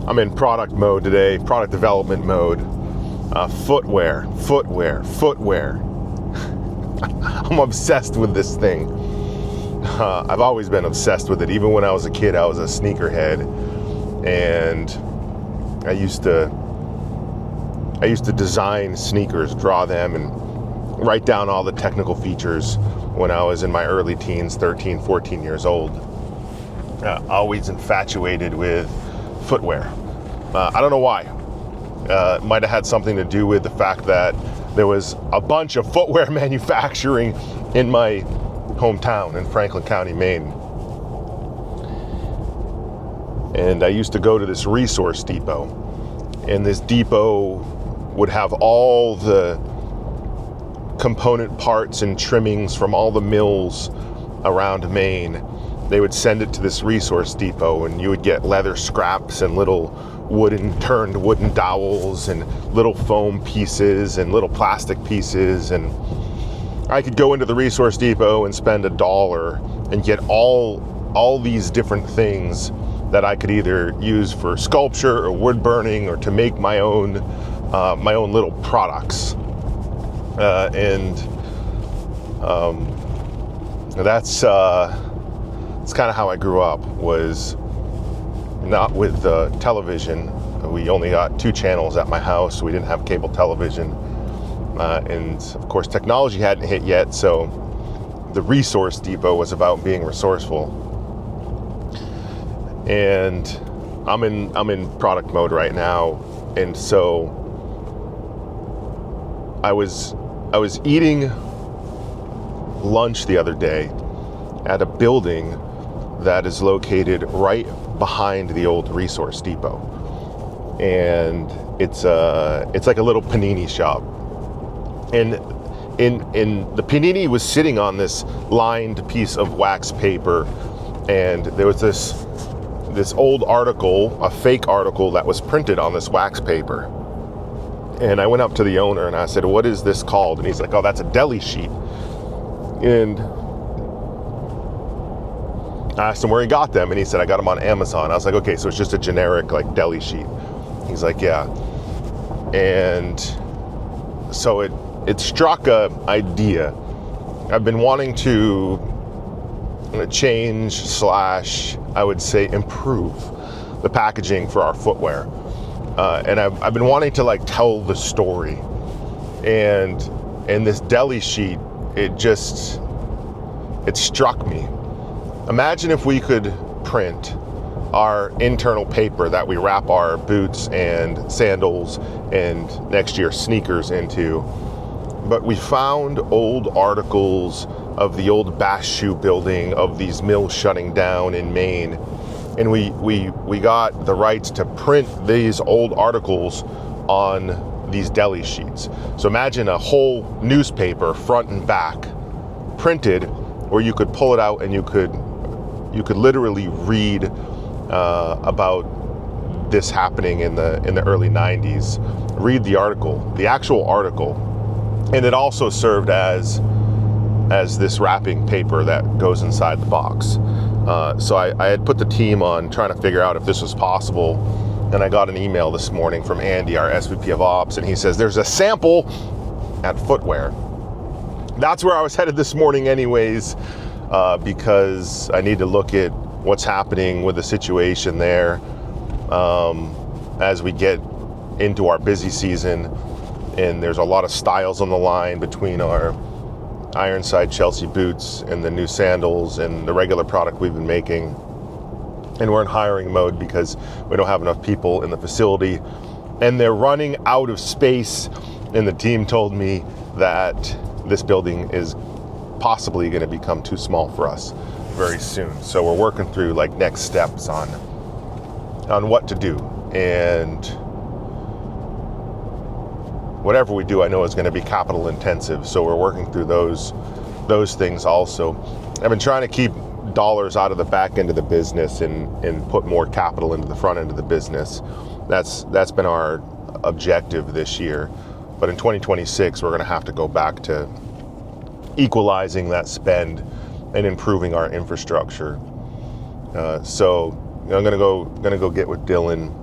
I'm in product mode today, product development mode. Footwear. I'm obsessed with this thing. I've always been obsessed with it. Even when I was a kid, I was a sneakerhead, and I used to design sneakers, draw them, and write down all the technical features when I was in my early teens, 13, 14 years old. Always infatuated with footwear. I don't know why. It might have had something to do with the fact that there was a bunch of footwear manufacturing in my hometown in Franklin County, Maine. And I used to go to this resource depot, and this depot would have all the component parts and trimmings from all the mills around Maine. They would send it to this resource depot, and you would get leather scraps and little turned wooden dowels and little foam pieces and little plastic pieces. And I could go into the resource depot and spend $1 and get all these different things that I could either use for sculpture or wood burning or to make my own little products. That's kind of how I grew up, was not with television. We only got 2 channels at my house. We didn't have cable television. And of course, technology hadn't hit yet, so the resource depot was about being resourceful. And I'm in product mode right now, and so I was eating lunch the other day at a building that is located right behind the old resource depot, and it's like a little panini shop. And in the panini was sitting on this lined piece of wax paper, and there was this old article, a fake article that was printed on this wax paper. And I went up to the owner and I said, "What is this called?" And he's like, "Oh, that's a deli sheet." And I asked him where he got them, and he said, "I got them on Amazon." I was like, "Okay, so it's just a generic like deli sheet." He's like, "Yeah." And so it struck a idea. I've been wanting to change / I would say improve the packaging for our footwear. And I've been wanting to like tell the story. And this deli sheet, it struck me. Imagine if we could print our internal paper that we wrap our boots and sandals and next year sneakers into. But we found old articles of the old Bass Shoe building, of these mills shutting down in Maine. And we got the rights to print these old articles on these deli sheets. So imagine a whole newspaper, front and back, printed, where you could pull it out and you could literally read about this happening in the early 90s. Read the article, the actual article. And it also served as this wrapping paper that goes inside the box. So I had put the team on trying to figure out if this was possible, and I got an email this morning from Andy, our SVP of Ops, and he says there's a sample at Footwear. That's where I was headed this morning anyways, because I need to look at what's happening with the situation there as we get into our busy season. And there's a lot of styles on the line between our Ironside Chelsea boots and the new sandals and the regular product we've been making. And we're in hiring mode because we don't have enough people in the facility, and they're running out of space. And the team told me that this building is possibly going to become too small for us very soon. So we're working through like next steps on what to do. And whatever we do, I know is going to be capital intensive. So we're working through those things also. I've been trying to keep dollars out of the back end of the business and put more capital into the front end of the business. That's been our objective this year. But in 2026, we're going to have to go back to equalizing that spend and improving our infrastructure. So I'm going to go get with Dylan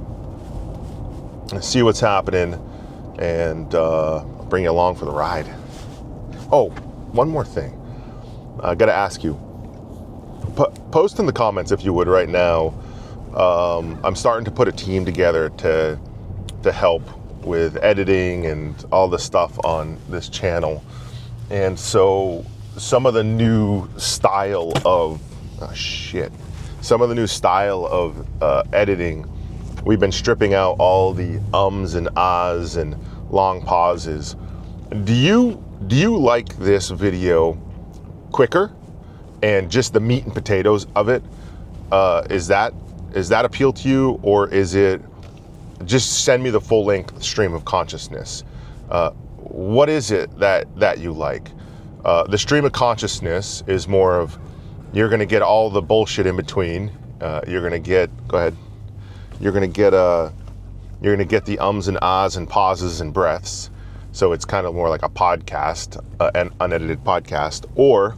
see what's happening, and bring you along for the ride. Oh, one more thing. I got to ask you. Post in the comments if you would right now. I'm starting to put a team together to help with editing and all the stuff on this channel. And so some of the new style of editing, we've been stripping out all the ums and ahs and long pauses. Do you like this video quicker and just the meat and potatoes of it? Is that appeal to you, or is it just send me the full length stream of consciousness? What is it that you like? The stream of consciousness is more of, you're going to get all the bullshit in between. You're going to get the ums and ahs and pauses and breaths. So it's kind of more like a podcast, an unedited podcast. Or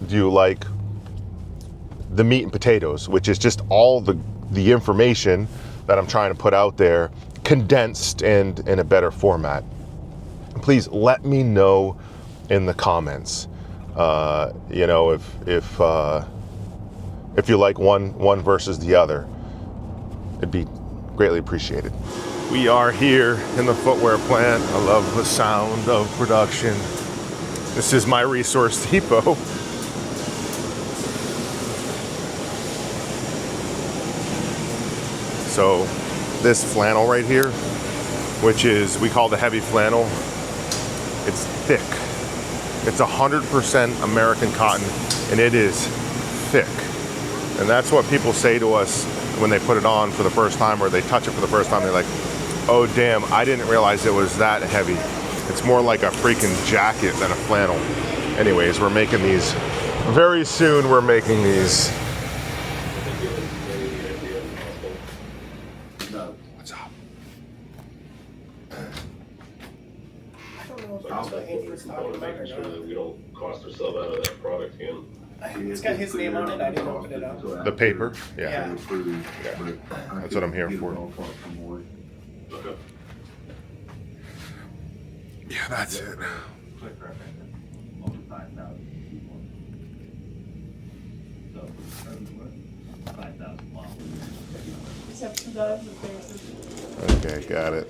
do you like the meat and potatoes, which is just all the information that I'm trying to put out there, condensed and in a better format? Please let me know in the comments. If you like one versus the other, it'd be greatly appreciated. We are here in the footwear plant. I love the sound of production. This is my resource depot. So this flannel right here, which is, we call the heavy flannel, it's thick. It's 100% American cotton, and it is thick. And that's what people say to us when they put it on for the first time, or they touch it for the first time. They're like, oh damn, I didn't realize it was that heavy. It's more like a freaking jacket than a flannel. Anyways, we're making these. Very soon we're making these. What's up? Making sure that we don't cost ourselves out of that product again. It's got his name on it. I didn't open it up. The paper? Yeah. That's what I'm here for. Okay. Yeah, that's it. Okay, got it.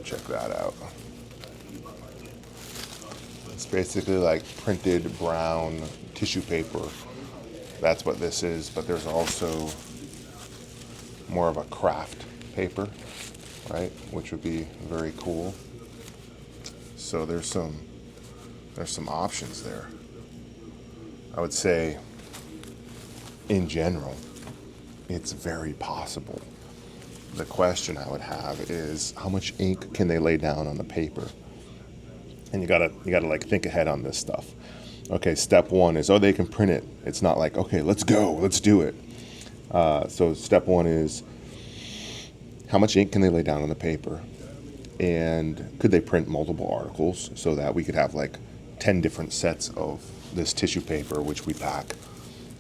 Check that out. It's basically like printed brown tissue paper. That's what this is, but there's also more of a craft paper, right? Which would be very cool. So there's some options there. I would say, in general, it's very possible. The question I would have is, how much ink can they lay down on the paper? And you gotta like think ahead on this stuff. Okay, step one is, they can print it. It's not like, okay, let's go, let's do it. So step one is, how much ink can they lay down on the paper? And could they print multiple articles so that we could have like 10 different sets of this tissue paper, which we pack?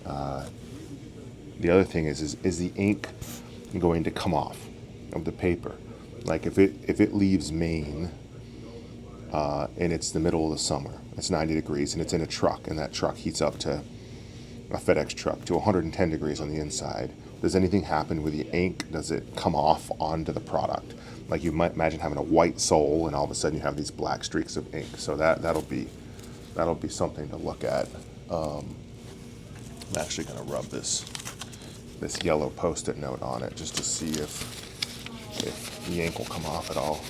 The other thing is the ink going to come off of the paper? Like if it leaves Maine and it's the middle of the summer, it's 90 degrees and it's in a truck, and that truck heats up to a FedEx truck to 110 degrees on the inside, does anything happen with the ink? Does it come off onto the product? Like you might imagine having a white sole and all of a sudden you have these black streaks of ink. So that'll be something to look at. I'm actually gonna rub this yellow Post-it note on it just to see if the ink will come off at all.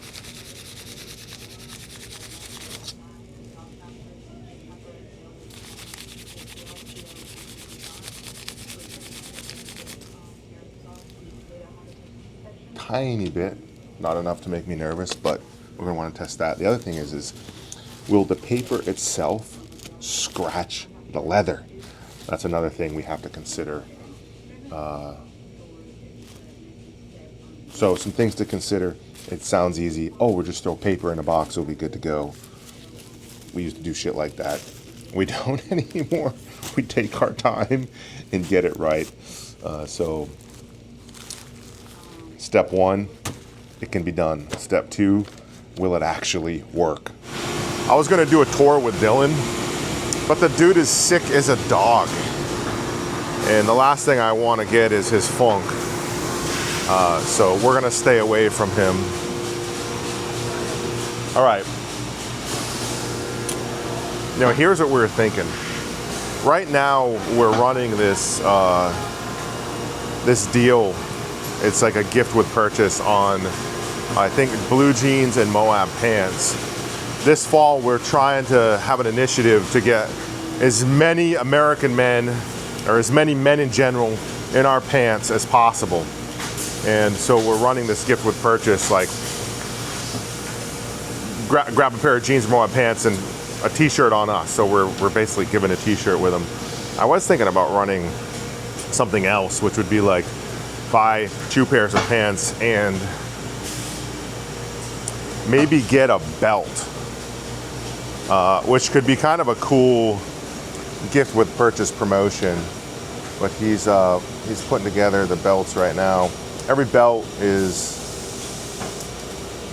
Tiny bit, not enough to make me nervous, but we're gonna want to test that. The other thing is will the paper itself scratch the leather? That's another thing we have to consider. So some things to consider. It sounds easy. Oh, we'll just throw paper in a box, it'll be good to go. We used to do shit like that. We don't anymore. We take our time and get it right. So step 1, it can be done. Step 2, will it actually work? I was gonna do a tour with Dylan, but the dude is sick as a dog. And the last thing I wanna get is his funk. So we're gonna stay away from him. All right. Now here's what we're thinking. Right now we're running this this deal. It's like a gift with purchase on, I think, blue jeans and Moab pants. This fall we're trying to have an initiative to get as many American men, or as many men in general, in our pants as possible. And so we're running this gift with purchase, like grab a pair of jeans, Moab pants, and a t-shirt on us. So we're basically giving a t-shirt with them. I was thinking about running something else, which would be like buy 2 pairs of pants and maybe get a belt, which could be kind of a cool gift with purchase promotion. But he's putting together the belts right now. Every belt is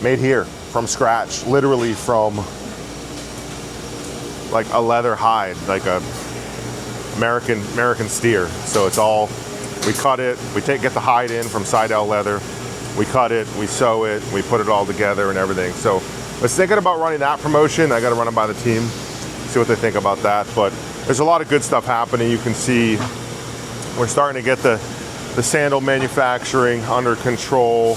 made here from scratch, literally from like a leather hide, like a American steer. So it's all, we cut it, we get the hide in from Seidel leather, we cut it, we sew it, we put it all together and everything. So I was thinking about running that promotion. I got to run it by the team, see what they think about that. But there's a lot of good stuff happening. You can see we're starting to get the sandal manufacturing under control,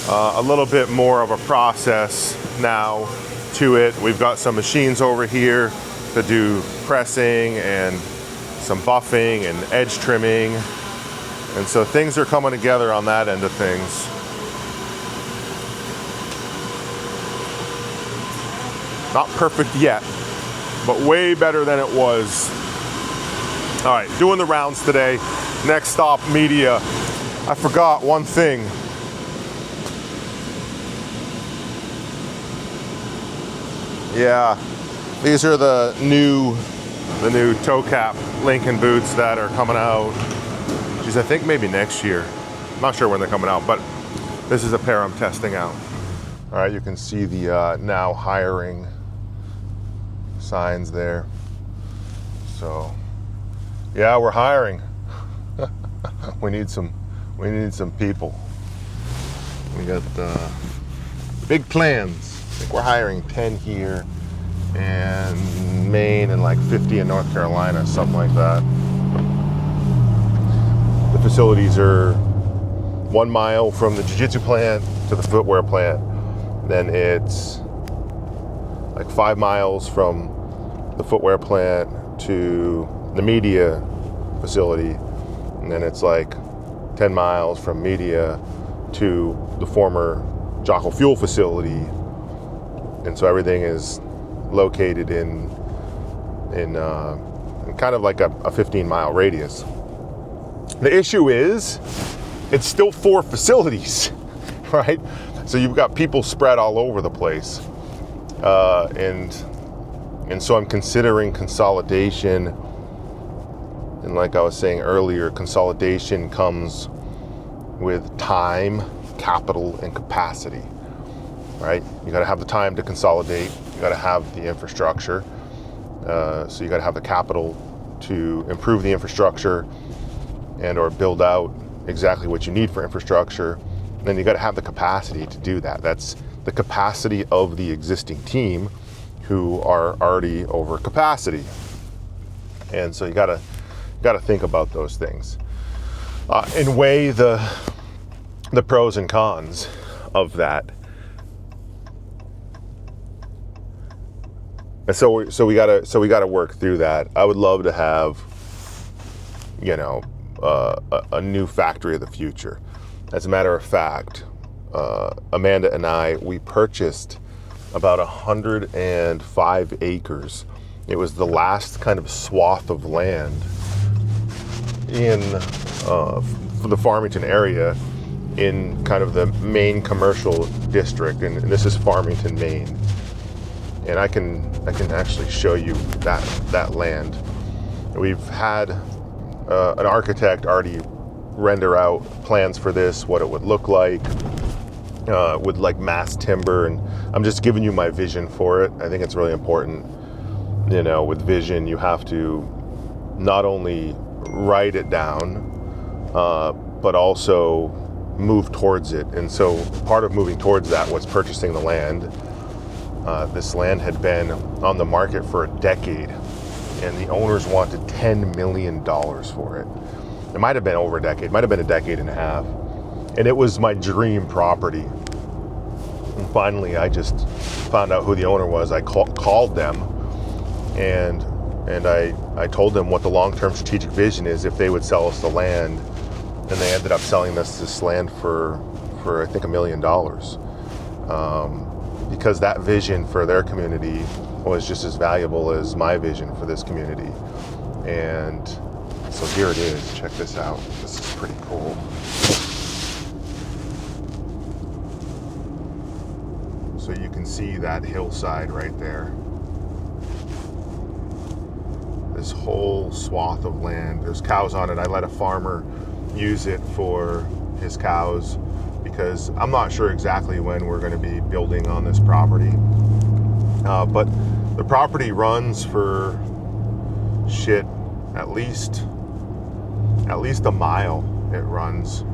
a little bit more of a process now to it. We've got some machines over here to do pressing and some buffing and edge trimming. And so things are coming together on that end of things. Not perfect yet, but way better than it was. All right, doing the rounds today. Next stop, media. I forgot one thing. Yeah, these are the new toe cap Lincoln boots that are coming out. Geez, I think maybe next year. I'm not sure when they're coming out, but this is a pair I'm testing out. All right, you can see the now hiring signs there. So, yeah, we're hiring. we need some people. We got big plans. I think we're hiring 10 here in Maine and like 50 in North Carolina, something like that. The facilities are 1 mile from the jiu-jitsu plant to the footwear plant. Then it's like 5 miles from the footwear plant to the media facility. And then it's like 10 miles from media to the former Jocko Fuel facility. And so everything is located in kind of like a 15-mile radius. The issue is, it's still 4 facilities, right? So you've got people spread all over the place. And so I'm considering consolidation. And like I was saying earlier, consolidation comes with time, capital, and capacity, right? You got to have the time to consolidate. You got to have the infrastructure. So you got to have the capital to improve the infrastructure and or build out exactly what you need for infrastructure. And then you got to have the capacity to do that. That's the capacity of the existing team who are already over capacity. And so you got to think about those things and weigh the pros and cons of that. And so we gotta work through that. I would love to have, a new factory of the future. As a matter of fact, Amanda and I, we purchased about 105 acres. It was the last kind of swath of land in for the Farmington area, in kind of the main commercial district, and this is Farmington, Maine. And I can actually show you that land. We've had an architect already render out plans for this, what it would look like with like mass timber, and I'm just giving you my vision for it. I think it's really important. You know, with vision, you have to not only write it down, but also move towards it. And so part of moving towards that was purchasing the land. This land had been on the market for a decade, and the owners wanted $10 million for it. It might have been over a decade, might have been a decade and a half. And it was my dream property. And finally, I just found out who the owner was. I called them, and I told them what the long-term strategic vision is if they would sell us the land. And they ended up selling us this land for I think $1 million. Because that vision for their community was just as valuable as my vision for this community. And so here it is. Check this out. This is pretty cool. So you can see that hillside right there. This whole swath of land. There's cows on it. I let a farmer use it for his cows because I'm not sure exactly when we're going to be building on this property. But the property runs for at least a mile. It runs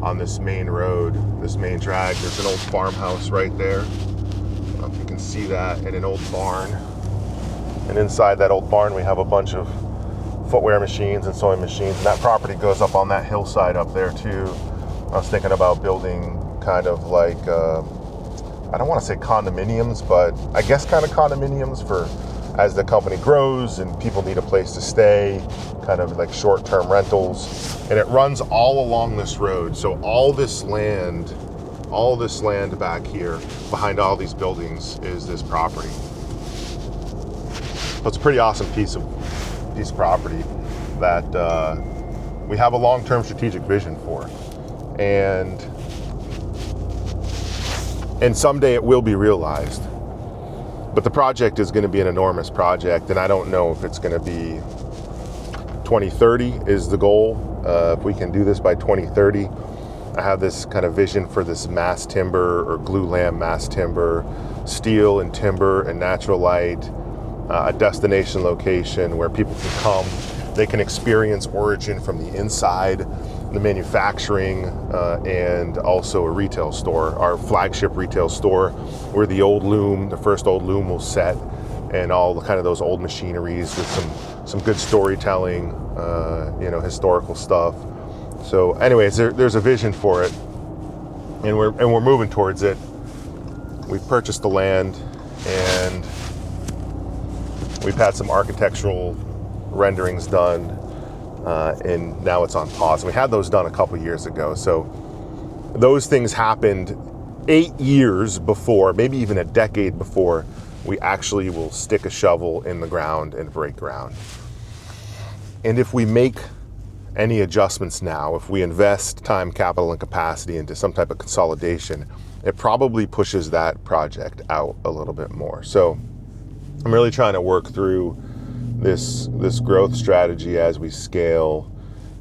on this main road, this main drag. There's an old farmhouse right there. I don't know if you can see that, and an old barn. And inside that old barn, we have a bunch of footwear machines and sewing machines. And that property goes up on that hillside up there too. I was thinking about building kind of like, I don't want to say condominiums, but I guess kind of condominiums for as the company grows and people need a place to stay, kind of like short-term rentals. And it runs all along this road. So all this land back here behind all these buildings is this property. So it's a pretty awesome piece of property that we have a long-term strategic vision for. And someday it will be realized. But the project is going to be an enormous project, and I don't know if it's going to be 2030 is the goal. If we can do this by 2030, I have this kind of vision for this mass timber or glulam mass timber, steel and timber and natural light, a destination location where people can come. They can experience origin from the inside, the manufacturing, and also a retail store, our flagship retail store, where the first old loom will set, and all the kind of those old machineries with some good storytelling, historical stuff. So anyways, there's a vision for it, and we're moving towards it. We've purchased the land, and we've had some architectural renderings done, and now it's on pause. We had those done a couple years ago. So those things happened 8 years before, maybe even a decade before we actually will stick a shovel in the ground and break ground. And if we make any adjustments now, if we invest time, capital, and capacity into some type of consolidation, it probably pushes that project out a little bit more. So I'm really trying to work through this growth strategy as we scale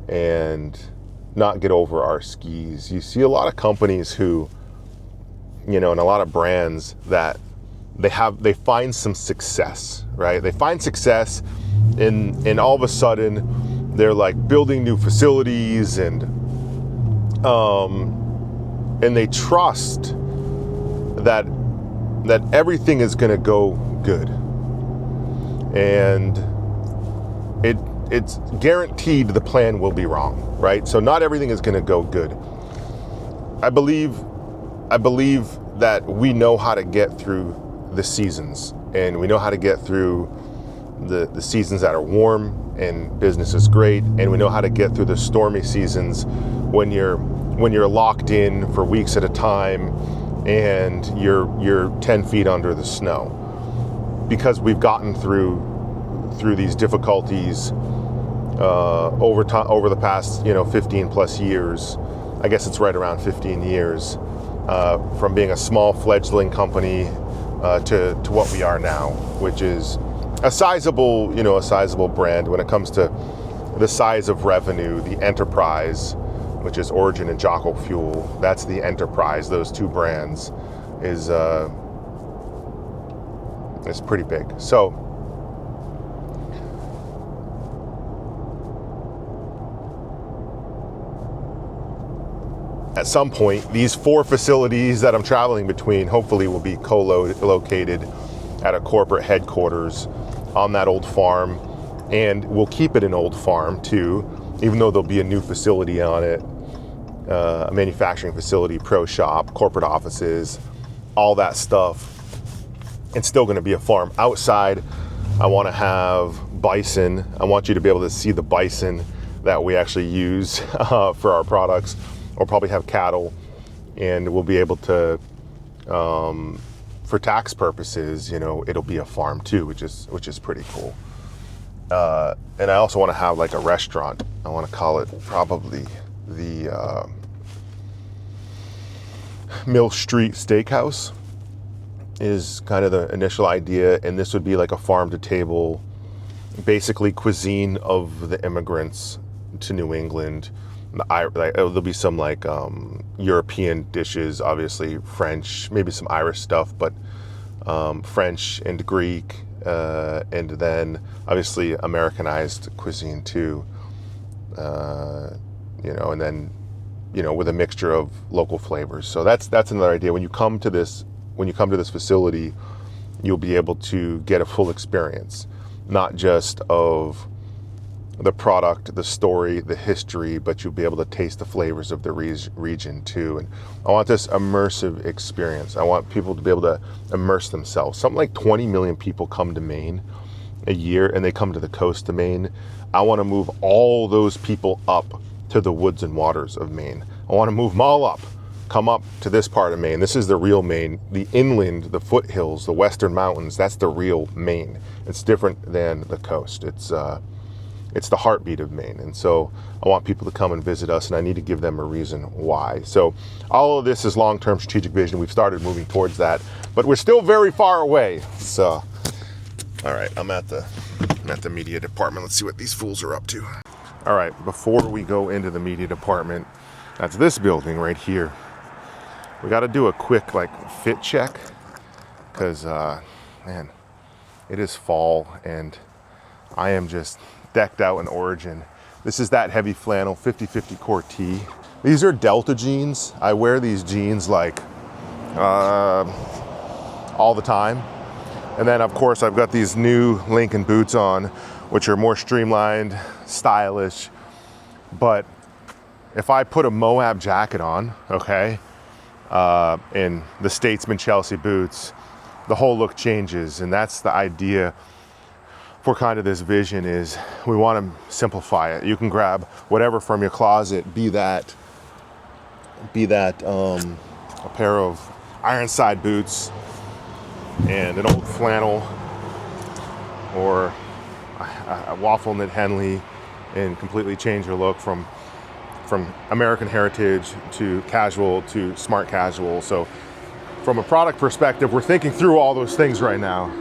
and not get over our skis. You see a lot of companies who, and a lot of brands that they find some success, right? They find success and all of a sudden they're like building new facilities and they trust that everything is going to go good. And it's guaranteed the plan will be wrong, right? So not everything is going to go good. I believe that we know how to get through the seasons, and we know how to get through the seasons that are warm and business is great, and we know how to get through the stormy seasons when you're locked in for weeks at a time and you're 10 feet under the snow. Because we've gotten through these difficulties over the past 15 plus years. I guess it's right around 15 years from being a small fledgling company to what we are now, which is a sizable brand when it comes to the size of revenue. The enterprise, which is Origin and Jocko Fuel, that's the enterprise. Those two brands is pretty big. So at some point, these 4 facilities that I'm traveling between hopefully will be co-located at a corporate headquarters on that old farm, and we'll keep it an old farm too, even though there'll be a new facility on it, a manufacturing facility, pro shop, corporate offices, all that stuff. It's still going to be a farm. Outside, I want to have bison. I want you to be able to see the bison that we actually use for our products. We'll probably have cattle, and we'll be able to, for tax purposes, it'll be a farm too, which is pretty cool. And I also want to have like a restaurant. I want to call it probably the Mill Street Steakhouse is kind of the initial idea, and this would be like a farm to table, basically cuisine of the immigrants to New England. There'll be some like European dishes, obviously French, maybe some Irish stuff, but French and Greek, and then obviously Americanized cuisine too, and then with a mixture of local flavors. So that's another idea. When you come to this facility, you'll be able to get a full experience, not just of the product, the story, the history, but you'll be able to taste the flavors of the region too. And I want this immersive experience. I want people to be able to immerse themselves. Something like 20 million people come to Maine a year, and they come to the coast of Maine. I want to move all those people up to the woods and waters of Maine. I want to move them all up. Come up to this part of Maine. This is the real Maine. The inland, the foothills, the western mountains, that's the real Maine. It's different than the coast. It's the heartbeat of Maine. And so I want people to come and visit us, and I need to give them a reason why. So all of this is long-term strategic vision. We've started moving towards that, but we're still very far away. So, all right, I'm at the media department. Let's see what these fools are up to. All right, before we go into the media department, that's this building right here. We got to do a quick fit check because, man, it is fall and I am just decked out in Origin. This is that heavy flannel 50/50 core tee. These are Delta jeans. I wear these jeans all the time. And then of course I've got these new Lincoln boots on, which are more streamlined, stylish. But if I put a Moab jacket on, okay, and the Statesman Chelsea boots, the whole look changes. And that's the idea for kind of this vision, is we want to simplify it. You can grab whatever from your closet, be that a pair of Ironside boots and an old flannel, or a Waffle knit Henley, and completely change your look from American heritage to casual to smart casual. So from a product perspective, we're thinking through all those things right now.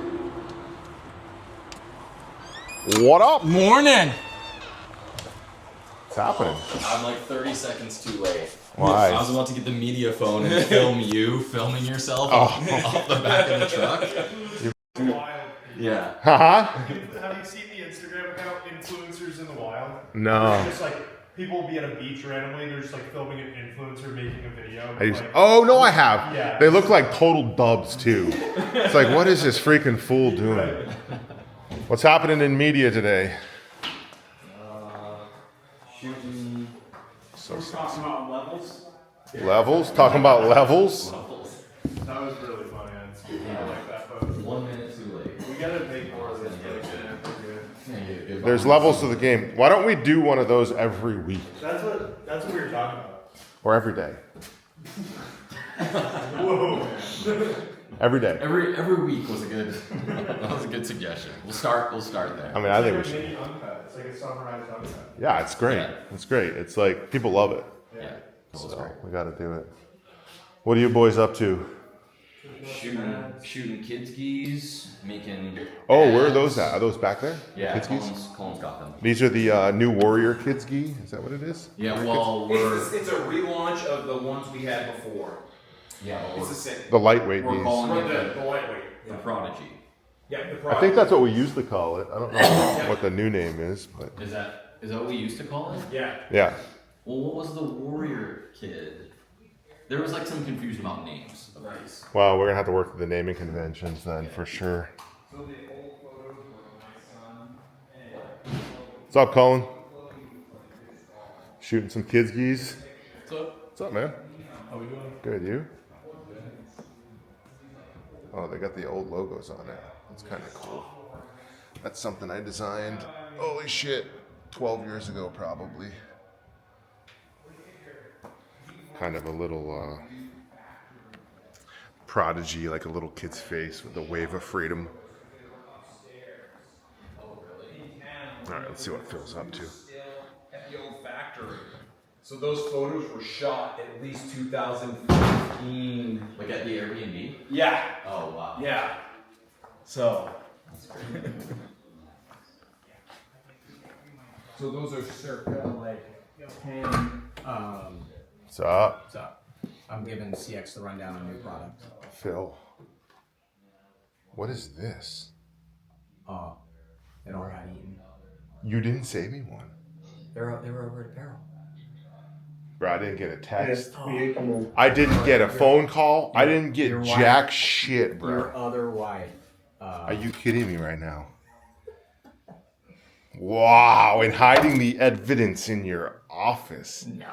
What up? Morning. What's happening? I'm like 30 seconds too late. Why? I was about to get the media phone and film you filming yourself off the back of the truck. Yeah. Have you seen the Instagram account Influencers in the Wild? No. It's just people will be at a beach randomly, they're just filming an influencer making a video. Oh no, I have. Yeah. They look like total dubs too. It's like, what is this freaking fool doing? What's happening in media today? Shooting. We're talking about levels. Levels? Talking about levels? That was really funny. I like that photo. 1 minute too late. We gotta make more of this. There's levels to the game. Why don't we do one of those every week? That's what we were talking about. Or every day? Whoa. Every day. Every week was a good suggestion. We'll start there. I mean, I think we should. Mini uncut. It's like a summarized uncut. Yeah, it's great. Yeah. It's great. It's like, people love it. Yeah. So we got to do it. What are you boys up to? shooting kids geese, making. Oh, where are those ads. at? Are those back there? Yeah, Kids geese? Colin's got them. These are the new Warrior Kids gi. Is that what it is? Yeah, well, It's a relaunch of the ones we had before. it's the same. The lightweight We're geese. calling it The lightweight. the Prodigy. Yeah, the I product. think that's what we used to call it. I don't know what the new name is, but Is that what we used to call it? Yeah. yeah. Well, what was the Warrior Kid? There was like some confusion about names of these. Well, we're gonna have to work through the naming conventions then for sure. What's up, Colin? Shooting some kids geese. What's up? What's up, man? How we doing? Good, you? Oh, they got the old logos on it. That's kind of cool. That's something I designed. Holy shit, 12 years ago probably. Kind of a little prodigy, like a little kid's face with a wave of freedom. All right, let's see what Phil's up to. At the old factory. So those photos were shot at least 2015. Like at the Airbnb? Yeah. Oh wow. Yeah. So. So those are circa like 10. What's up, So I'm giving CX the rundown on new product. Phil? What is this? Oh, it all got eaten. You didn't save me one. They were over at Apparel. Bro, I didn't get a text. I didn't get a phone call. I didn't get Your jack wife- shit, bro. Your other wife. Are you kidding me right now? Wow, and hiding the evidence in your office. No.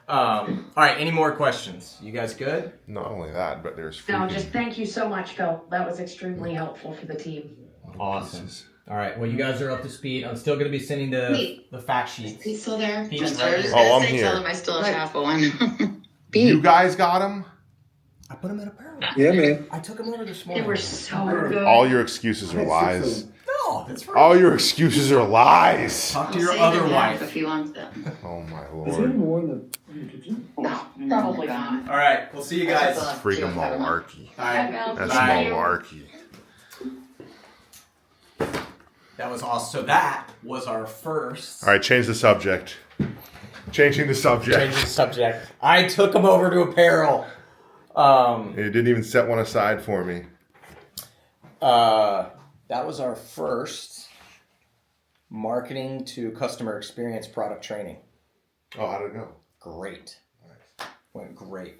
All right. Any more questions? You guys good? Not only that, but there's No, freaking just thank you so much, Phil. That was extremely helpful for the team. Awesome. pieces. All right. Well, you guys are up to speed. I'm still going to be sending the fact sheets. He's still there. He's Just right I was here. gonna Oh, I'm say, here. tell him I still have half one. You guys got them? I put them in Apparel. Yeah, man. I took them over this They morning. were so good. All your excuses are lies. No, that's right. All your excuses are lies. Talk to We'll your save other him half wife. if he wants them. Oh my Is there lord. more in the kitchen? No, Probably not. All right. We'll see you guys. All Freaking malarkey. right. That's Bye. malarkey. That was awesome. So that was our first. All right, change the subject. Changing the subject. Change the subject. I took them over to Apparel. You didn't even set one aside for me. That was our first marketing to customer experience product training. Oh, how'd it go? Great. Went great.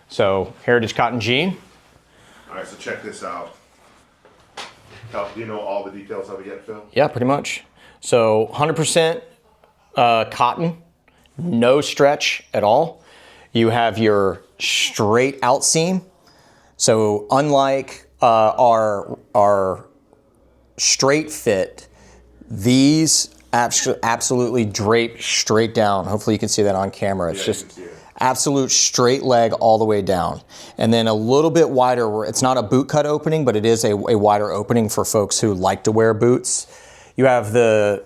So, Heritage Cotton Jean. All right, so check this out. Do you know all the details of it yet, Phil? Yeah, pretty much. So, 100% cotton, no stretch at all. You have your straight out seam. So, unlike our straight fit, these absolutely drape straight down. Hopefully you can see that on camera. It's Yeah, you can just see it. absolute straight leg all the way down. And then a little bit wider, where it's not a boot cut opening, but it is a wider opening for folks who like to wear boots. You have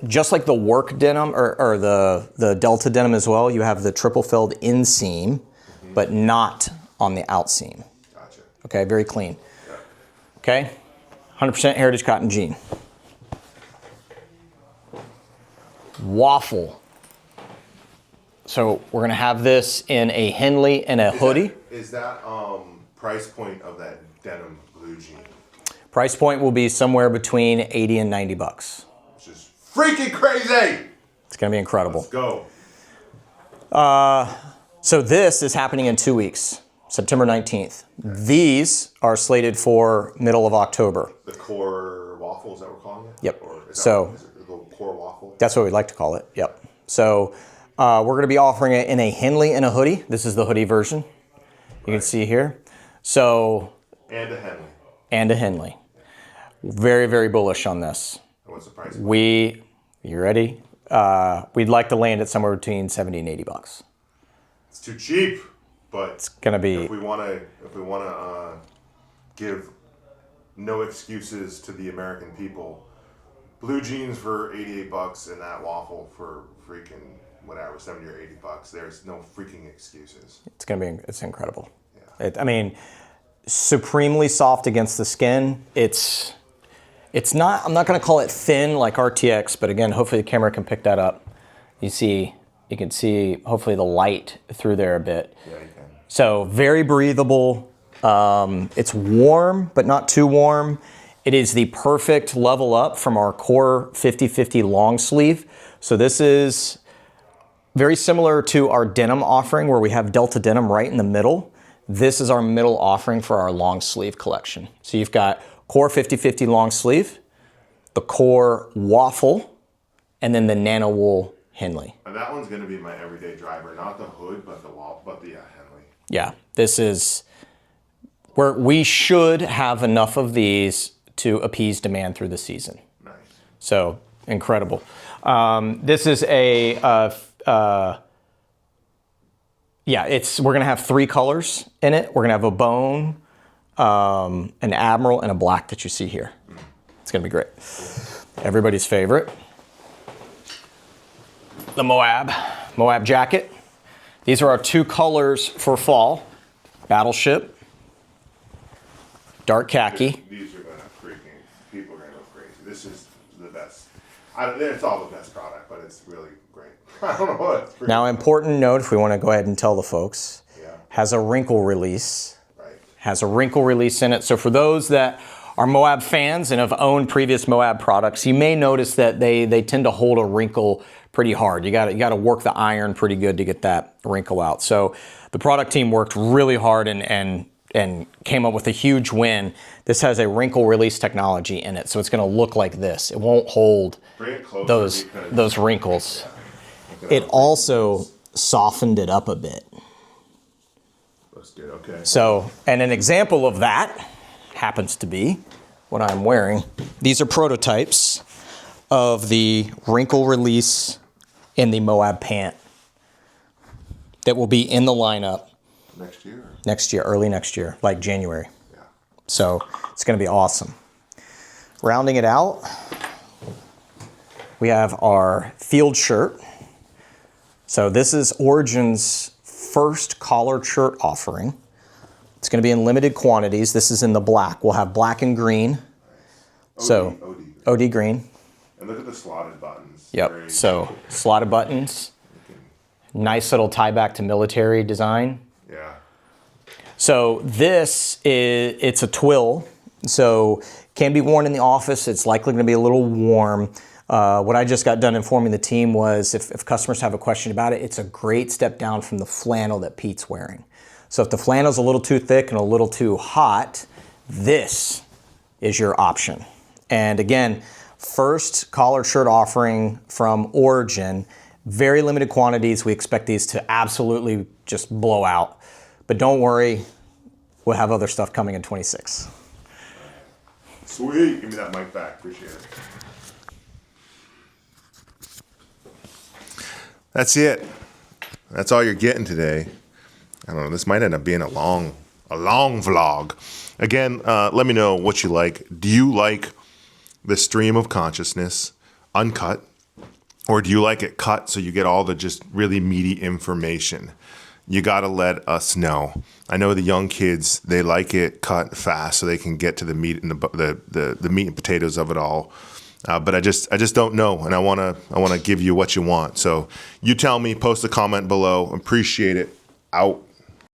just like the work denim or the Delta denim as well, you have the triple filled inseam, but not on the out seam. Gotcha. Okay, very clean. Yeah. Okay, 100% Heritage Cotton Jean. Waffle. So we're gonna have this in a Henley and a hoodie. Is that price point of that denim blue jean? Price point will be somewhere between 80 and 90 bucks. Which is freaking crazy! It's gonna be incredible. Let's go. So this is happening in 2 weeks, September 19th. These are slated for middle of October. The core waffle, is that what we're calling it? Yep. Or is So- is it the core waffle? That's what we'd like to call it, yep. So we're gonna be offering it in a Henley and a hoodie. This is the hoodie version. You can see here. So, And a Henley. and a Henley. Very, very bullish on this. And what's the price? You ready? We'd like to land it somewhere between 70 and 80 bucks. It's too cheap, but It's gonna be, if we wanna give no excuses to the American people, blue jeans for 88 bucks and that waffle for freaking whatever, 70 or 80 bucks. There's no freaking excuses. it's incredible. Yeah. I mean, supremely soft against the skin. It's not, I'm not gonna call it thin like RTX, but again, hopefully the camera can pick that up. You can see hopefully the light through there a bit. Yeah, you can. So very breathable. It's warm, but not too warm. It is the perfect level up from our core 50/50 long sleeve. So this is very similar to our denim offering where we have Delta denim right in the middle. This is our middle offering for our long sleeve collection. So you've got core 50/50 long sleeve, the core Waffle, and then the nano wool Henley. And that one's going to be my everyday driver, not the Hood, but the Henley. Yeah, this is where we should have enough of these to appease demand through the season. Nice. So incredible. This is we're gonna have 3 colors in it. We're gonna have a bone, an admiral, and a black that you see here. It's gonna be great. Everybody's favorite. The Moab jacket. These are our 2 colors for fall. Battleship, dark khaki. These are going to people are going to go crazy. This is the best. It's all the best product, but it's really great. I don't know what. Now, important note, if we want to go ahead and tell the folks, Yeah. has a wrinkle release. Right. Has a wrinkle release in it. So for those that are Moab fans and have owned previous Moab products, you may notice that they tend to hold a wrinkle pretty hard. You got to work the iron pretty good to get that wrinkle out. So the product team worked really hard and came up with a huge win. This has a wrinkle release technology in it, so it's going to look like this. It won't hold those wrinkles. It also softened it up a bit. That's good. Okay. So, and an example of that happens to be what I'm wearing. These are prototypes of the wrinkle release in the Moab pant that will be in the lineup next year, early next year, like January. Yeah. So it's going to be awesome. Rounding it out, we have our field shirt. So this is Origin's first collared shirt offering. It's going to be in limited quantities. This is in the black. We'll have black and green. OD green. And look at the slotted buttons. Yep. So slotted buttons. Nice little tie back to military design. Yeah. So it's a twill. So can be worn in the office. It's likely going to be a little warm. What I just got done informing the team was if customers have a question about it, it's a great step down from the flannel that Pete's wearing. So if the flannel's a little too thick and a little too hot, this is your option. And again, first collared shirt offering from Origin, very limited quantities. We expect these to absolutely just blow out. But don't worry, we'll have other stuff coming in 26. Sweet. Give me that mic back. Appreciate it. That's it. That's all you're getting today. I don't know. This might end up being a long vlog. Again, let me know what you like. Do you like the stream of consciousness uncut, or do you like it cut so you get all the just really meaty information? You got to let us know. I know the young kids, they like it cut fast so they can get to the meat and the meat and potatoes of it all. But I just don't know, and I want to give you what you want. So you tell me, post a comment below. Appreciate it. Out.